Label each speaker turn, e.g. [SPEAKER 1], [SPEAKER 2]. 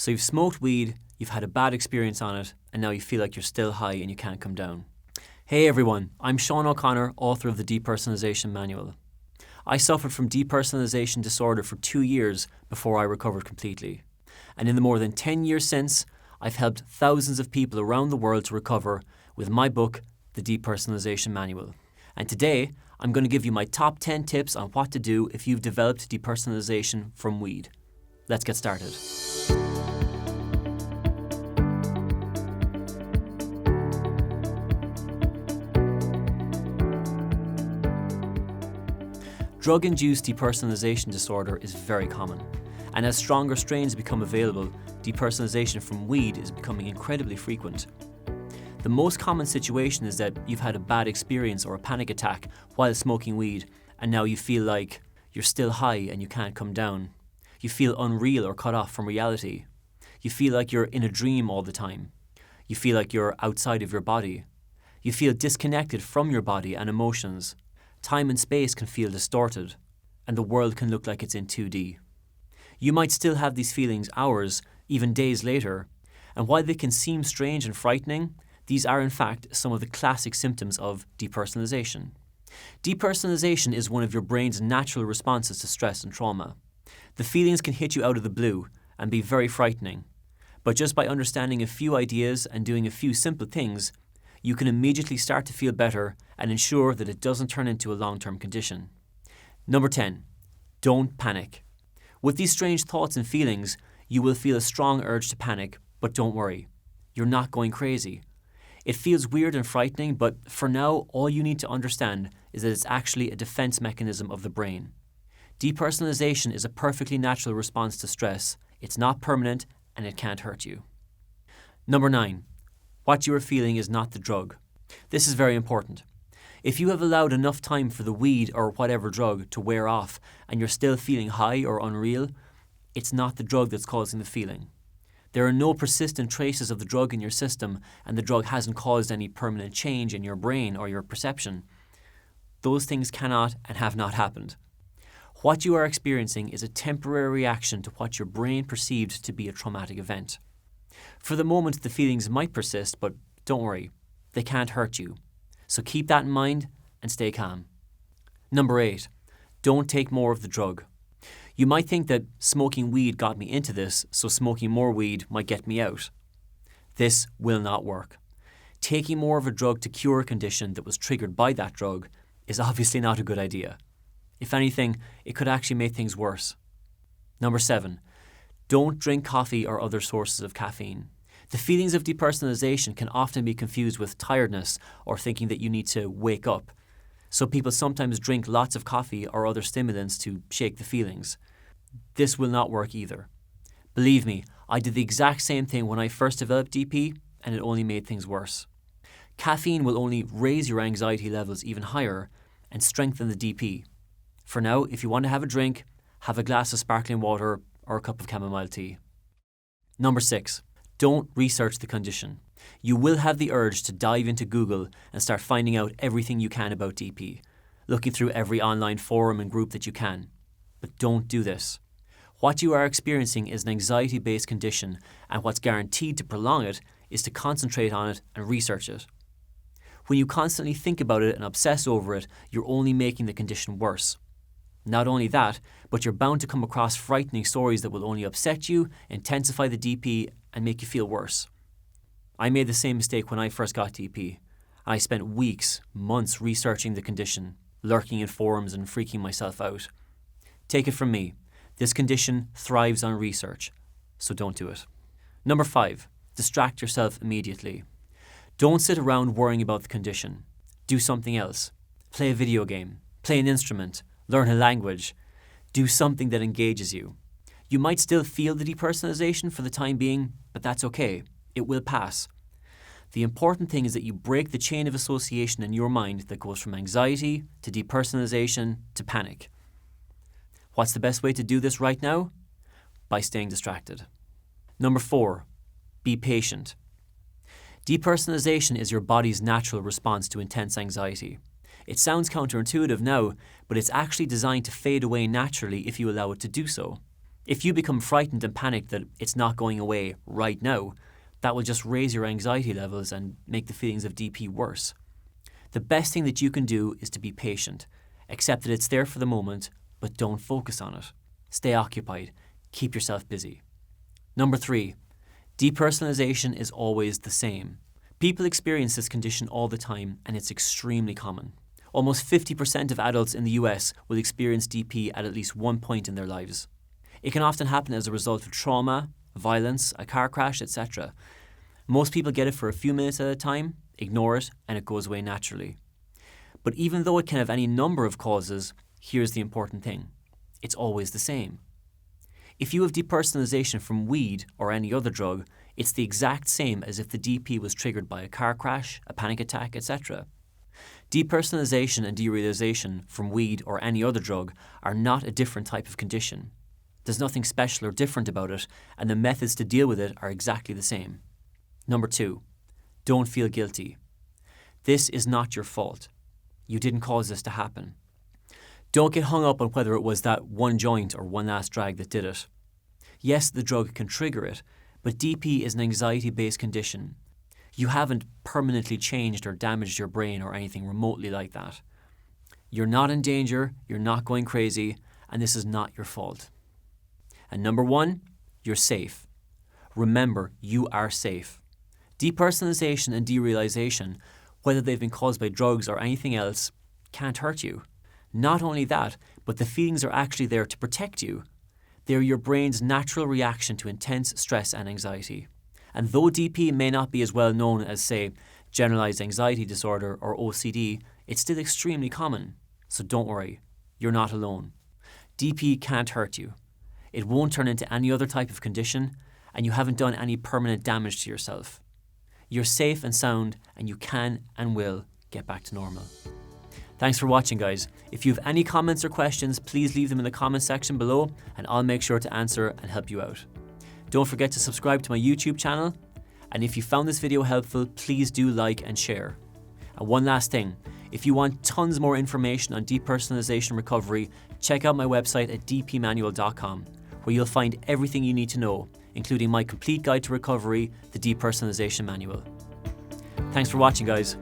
[SPEAKER 1] So you've smoked weed, you've had a bad experience on it, and now you feel like you're still high and you can't come down. Hey everyone, I'm Sean O'Connor, author of the Depersonalization Manual. I suffered from depersonalization disorder for 2 years before I recovered completely. And in the more than 10 years since, I've helped thousands of people around the world to recover with my book, The Depersonalization Manual. And today, I'm going to give you my top 10 tips on what to do if you've developed depersonalization from weed. Let's get started. Drug-induced depersonalization disorder is very common, and as stronger strains become available, depersonalization from weed is becoming incredibly frequent. The most common situation is that you've had a bad experience or a panic attack while smoking weed, and now you feel like you're still high and you can't come down. You feel unreal or cut off from reality. You feel like you're in a dream all the time. You feel like you're outside of your body. You feel disconnected from your body and emotions. Time and space can feel distorted, and the world can look like it's in 2D. You might still have these feelings hours, even days later, and while they can seem strange and frightening, these are in fact some of the classic symptoms of depersonalization. Depersonalization is one of your brain's natural responses to stress and trauma. The feelings can hit you out of the blue and be very frightening, but just by understanding a few ideas and doing a few simple things, you can immediately start to feel better and ensure that it doesn't turn into a long-term condition. Number 10, don't panic. With these strange thoughts and feelings, you will feel a strong urge to panic, but don't worry. You're not going crazy. It feels weird and frightening, but for now, all you need to understand is that it's actually a defense mechanism of the brain. Depersonalization is a perfectly natural response to stress. It's not permanent, and it can't hurt you. Number 9, what you are feeling is not the drug. This is very important. If you have allowed enough time for the weed or whatever drug to wear off and you're still feeling high or unreal, it's not the drug that's causing the feeling. There are no persistent traces of the drug in your system, and the drug hasn't caused any permanent change in your brain or your perception. Those things cannot and have not happened. What you are experiencing is a temporary reaction to what your brain perceived to be a traumatic event. For the moment, the feelings might persist, but don't worry, they can't hurt you. So keep that in mind and stay calm. Number 8, don't take more of the drug. You might think that smoking weed got me into this, so smoking more weed might get me out. This will not work. Taking more of a drug to cure a condition that was triggered by that drug is obviously not a good idea. If anything, it could actually make things worse. Number 7, don't drink coffee or other sources of caffeine. The feelings of depersonalization can often be confused with tiredness or thinking that you need to wake up. So people sometimes drink lots of coffee or other stimulants to shake the feelings. This will not work either. Believe me, I did the exact same thing when I first developed DP, and it only made things worse. Caffeine will only raise your anxiety levels even higher and strengthen the DP. For now, if you want to have a drink, have a glass of sparkling water or a cup of chamomile tea. Number 6, don't research the condition. You will have the urge to dive into Google and start finding out everything you can about DP, looking through every online forum and group that you can. But don't do this. What you are experiencing is an anxiety-based condition, and what's guaranteed to prolong it is to concentrate on it and research it. When you constantly think about it and obsess over it, you're only making the condition worse. Not only that, but you're bound to come across frightening stories that will only upset you, intensify the DP, and make you feel worse. I made the same mistake when I first got DP. I spent weeks, months researching the condition, lurking in forums and freaking myself out. Take it from me, this condition thrives on research, so don't do it. Number 5, distract yourself immediately. Don't sit around worrying about the condition. Do something else. Play a video game, play an instrument, learn a language. Do something that engages you. You might still feel the depersonalization for the time being, but that's okay. It will pass. The important thing is that you break the chain of association in your mind that goes from anxiety to depersonalization to panic. What's the best way to do this right now? By staying distracted. Number 4, be patient. Depersonalization is your body's natural response to intense anxiety. It sounds counterintuitive now, but it's actually designed to fade away naturally if you allow it to do so. If you become frightened and panicked that it's not going away right now, that will just raise your anxiety levels and make the feelings of DP worse. The best thing that you can do is to be patient. Accept that it's there for the moment, but don't focus on it. Stay occupied. Keep yourself busy. Number 3, depersonalization is always the same. People experience this condition all the time, and it's extremely common. Almost 50% of adults in the US will experience DP at least one point in their lives. It can often happen as a result of trauma, violence, a car crash, etc. Most people get it for a few minutes at a time, ignore it, and it goes away naturally. But even though it can have any number of causes, here's the important thing. It's always the same. If you have depersonalization from weed or any other drug, it's the exact same as if the DP was triggered by a car crash, a panic attack, etc. Depersonalization and derealization from weed or any other drug are not a different type of condition. There's nothing special or different about it, and the methods to deal with it are exactly the same. Number 2, don't feel guilty. This is not your fault. You didn't cause this to happen. Don't get hung up on whether it was that one joint or one last drag that did it. Yes, the drug can trigger it, but DP is an anxiety-based condition. You haven't permanently changed or damaged your brain or anything remotely like that. You're not in danger, you're not going crazy, and this is not your fault. And number 1, you're safe. Remember, you are safe. Depersonalization and derealization, whether they've been caused by drugs or anything else, can't hurt you. Not only that, but the feelings are actually there to protect you. They're your brain's natural reaction to intense stress and anxiety. And though DP may not be as well known as, say, generalized anxiety disorder or OCD, it's still extremely common. So don't worry, you're not alone. DP can't hurt you. It won't turn into any other type of condition, and you haven't done any permanent damage to yourself. You're safe and sound, and you can and will get back to normal. Thanks for watching, guys. If you have any comments or questions, please leave them in the comment section below, and I'll make sure to answer and help you out. Don't forget to subscribe to my YouTube channel, and if you found this video helpful, please do like and share. And one last thing, if you want tons more information on depersonalization recovery, check out my website at dpmanual.com, where you'll find everything you need to know, including my complete guide to recovery, the Depersonalization Manual. Thanks for watching, guys.